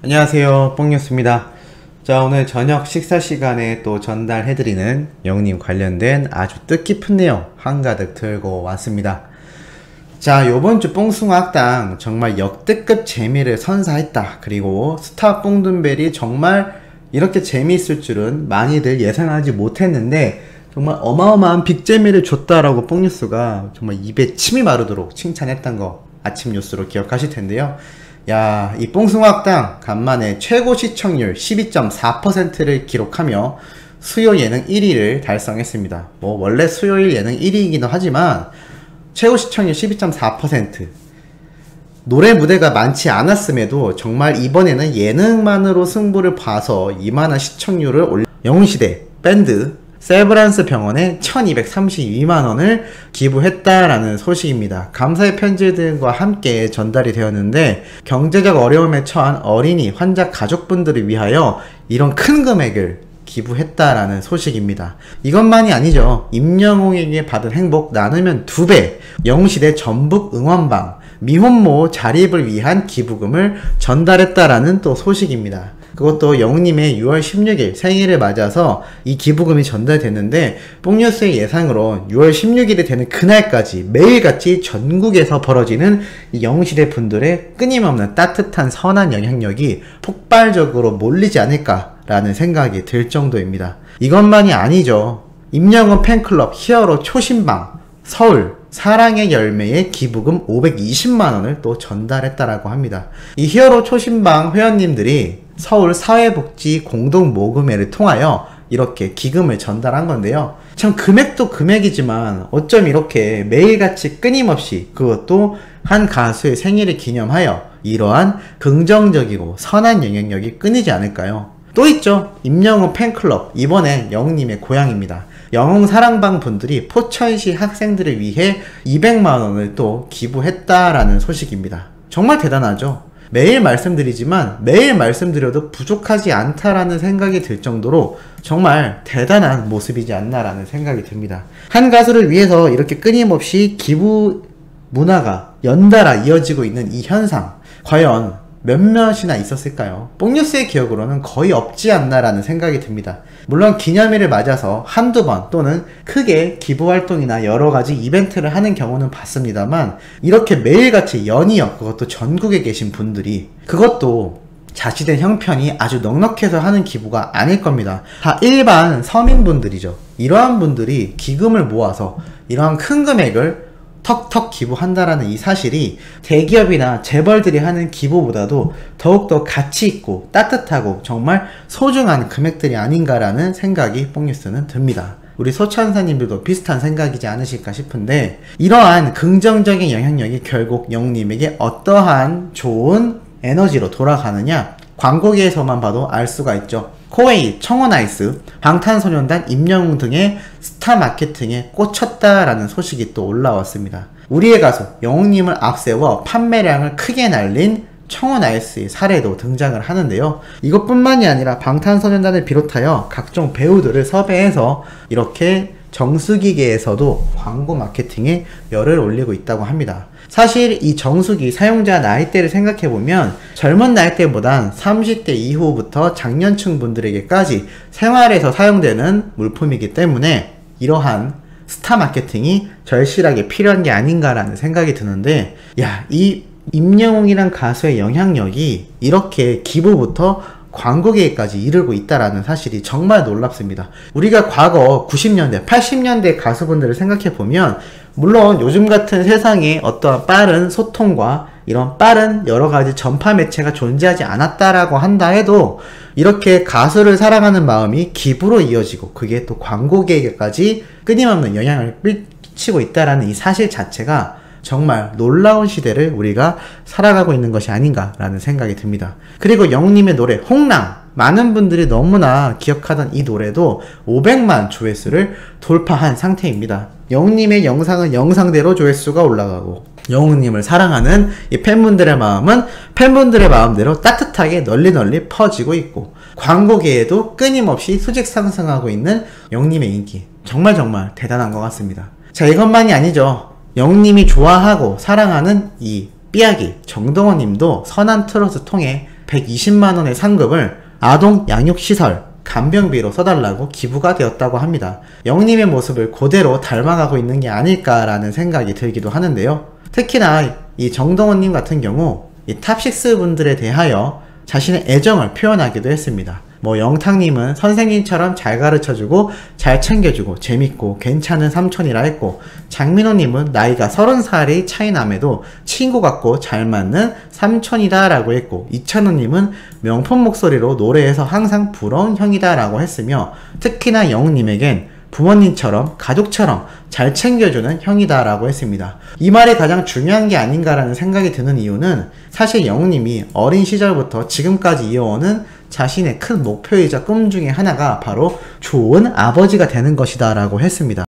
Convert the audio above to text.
안녕하세요, 뽕뉴스입니다. 자, 오늘 저녁 식사 시간에 또 전달해드리는 영님 관련된 아주 뜻깊은 내용 한가득 들고 왔습니다. 자, 요번주 뽕숭아학당 정말 역대급 재미를 선사했다. 그리고 스타 뽕둔벨이 정말 이렇게 재미있을 줄은 많이들 예상하지 못했는데 정말 어마어마한 빅재미를 줬다라고 뽕뉴스가 정말 입에 침이 마르도록 칭찬했던 거 아침 뉴스로 기억하실 텐데요. 야, 이 뽕숭아학당 간만에 최고 시청률 12.4%를 기록하며 수요 예능 1위를 달성했습니다. 뭐 원래 수요일 예능 1위이기도 하지만 최고 시청률 12.4%. 노래 무대가 많지 않았음에도 정말 이번에는 예능만으로 승부를 봐서 이만한 시청률을 올려 영웅시대 밴드 세브란스 병원에 1232만원을 기부했다라는 소식입니다. 감사의 편지들과 함께 전달이 되었는데 경제적 어려움에 처한 어린이 환자 가족분들을 위하여 이런 큰 금액을 기부했다라는 소식입니다. 이것만이 아니죠. 임영웅에게 받은 행복 나누면 2배, 영웅시대 전북 응원방, 미혼모 자립을 위한 기부금을 전달했다라는 또 소식입니다. 그것도 영웅님의 6월 16일 생일을 맞아서 이 기부금이 전달됐는데 뽕뉴스의 예상으로 6월 16일이 되는 그날까지 매일같이 전국에서 벌어지는 이 영웅시대 분들의 끊임없는 따뜻한 선한 영향력이 폭발적으로 몰리지 않을까라는 생각이 들 정도입니다. 이것만이 아니죠. 임영웅 팬클럽 히어로 초신방 서울 사랑의 열매의 기부금 520만원을 또 전달했다라고 합니다. 이 히어로 초신방 회원님들이 서울 사회복지 공동모금회를 통하여 이렇게 기금을 전달한 건데요. 참 금액도 금액이지만 어쩜 이렇게 매일같이 끊임없이 그것도 한 가수의 생일을 기념하여 이러한 긍정적이고 선한 영향력이 끊이지 않을까요? 또 있죠. 임영웅 팬클럽, 이번엔 영웅님의 고향입니다. 영웅 사랑방 분들이 포천시 학생들을 위해 200만원을 또 기부했다라는 소식입니다. 정말 대단하죠. 매일 말씀드리지만 매일 말씀드려도 부족하지 않다라는 생각이 들 정도로 정말 대단한 모습이지 않나라는 생각이 듭니다. 한 가수를 위해서 이렇게 끊임없이 기부 문화가 연달아 이어지고 있는 이 현상, 과연 몇몇이나 있었을까요? 뽕뉴스의 기억으로는 거의 없지 않나라는 생각이 듭니다. 물론 기념일을 맞아서 한두 번 또는 크게 기부활동이나 여러가지 이벤트를 하는 경우는 봤습니다만 이렇게 매일같이 연이어 그것도 전국에 계신 분들이 그것도 자치된 형편이 아주 넉넉해서 하는 기부가 아닐 겁니다. 다 일반 서민분들이죠. 이러한 분들이 기금을 모아서 이러한 큰 금액을 턱턱 기부한다라는 이 사실이 대기업이나 재벌들이 하는 기부보다도 더욱더 가치있고 따뜻하고 정말 소중한 금액들이 아닌가라는 생각이 뽕뉴스는 듭니다. 우리 소천사님들도 비슷한 생각이지 않으실까 싶은데 이러한 긍정적인 영향력이 결국 영웅님에게 어떠한 좋은 에너지로 돌아가느냐 광고계에서만 봐도 알 수가 있죠. 코웨이, 청원아이스, 방탄소년단, 임영웅 등의 스타 마케팅에 꽂혔다라는 소식이 또 올라왔습니다. 우리의 가수 영웅님을 앞세워 판매량을 크게 날린 청원아이스의 사례도 등장을 하는데요. 이것뿐만이 아니라 방탄소년단을 비롯하여 각종 배우들을 섭외해서 이렇게 정수기계에서도 광고 마케팅에 열을 올리고 있다고 합니다. 사실 이 정수기 사용자 나이대를 생각해보면 젊은 나이대보단 30대 이후부터 장년층 분들에게까지 생활에서 사용되는 물품이기 때문에 이러한 스타 마케팅이 절실하게 필요한 게 아닌가라는 생각이 드는데 야, 이 임영웅이란 가수의 영향력이 이렇게 기부부터 광고계까지 이르고 있다라는 사실이 정말 놀랍습니다. 우리가 과거 90년대, 80년대 가수분들을 생각해보면 물론 요즘 같은 세상에 어떠한 빠른 소통과 이런 빠른 여러가지 전파 매체가 존재하지 않았다라고 한다 해도 이렇게 가수를 사랑하는 마음이 기부로 이어지고 그게 또 광고계에까지 끊임없는 영향을 끼치고 있다라는 이 사실 자체가 정말 놀라운 시대를 우리가 살아가고 있는 것이 아닌가라는 생각이 듭니다. 그리고 영웅님의 노래 홍랑, 많은 분들이 너무나 기억하던 이 노래도 500만 조회수를 돌파한 상태입니다. 영웅님의 영상은 영상대로 조회수가 올라가고 영웅님을 사랑하는 이 팬분들의 마음은 팬분들의 마음대로 따뜻하게 널리 퍼지고 있고 광고계에도 끊임없이 수직 상승하고 있는 영웅님의 인기 정말 대단한 것 같습니다. 자, 이것만이 아니죠. 영웅님이 좋아하고 사랑하는 이 삐약이 정동원님도 선한 트롯을 통해 120만원의 상금을 아동 양육시설 간병비로 써달라고 기부가 되었다고 합니다. 영님의 모습을 그대로 닮아가고 있는 게 아닐까라는 생각이 들기도 하는데요. 특히나 이 정동원님 같은 경우 이 탑6 분들에 대하여 자신의 애정을 표현하기도 했습니다. 뭐 영탁님은 선생님처럼 잘 가르쳐주고 잘 챙겨주고 재밌고 괜찮은 삼촌이라 했고, 장민호님은 나이가 30살이 차이 남에도 친구 같고 잘 맞는 삼촌이다 라고 했고, 이찬호님은 명품 목소리로 노래에서 항상 부러운 형이다 라고 했으며, 특히나 영님에겐 부모님처럼 가족처럼 잘 챙겨주는 형이다 라고 했습니다. 이 말이 가장 중요한 게 아닌가라는 생각이 드는 이유는 사실 영님이 어린 시절부터 지금까지 이어오는 자신의 큰 목표이자 꿈 중에 하나가 바로 좋은 아버지가 되는 것이다 라고 했습니다.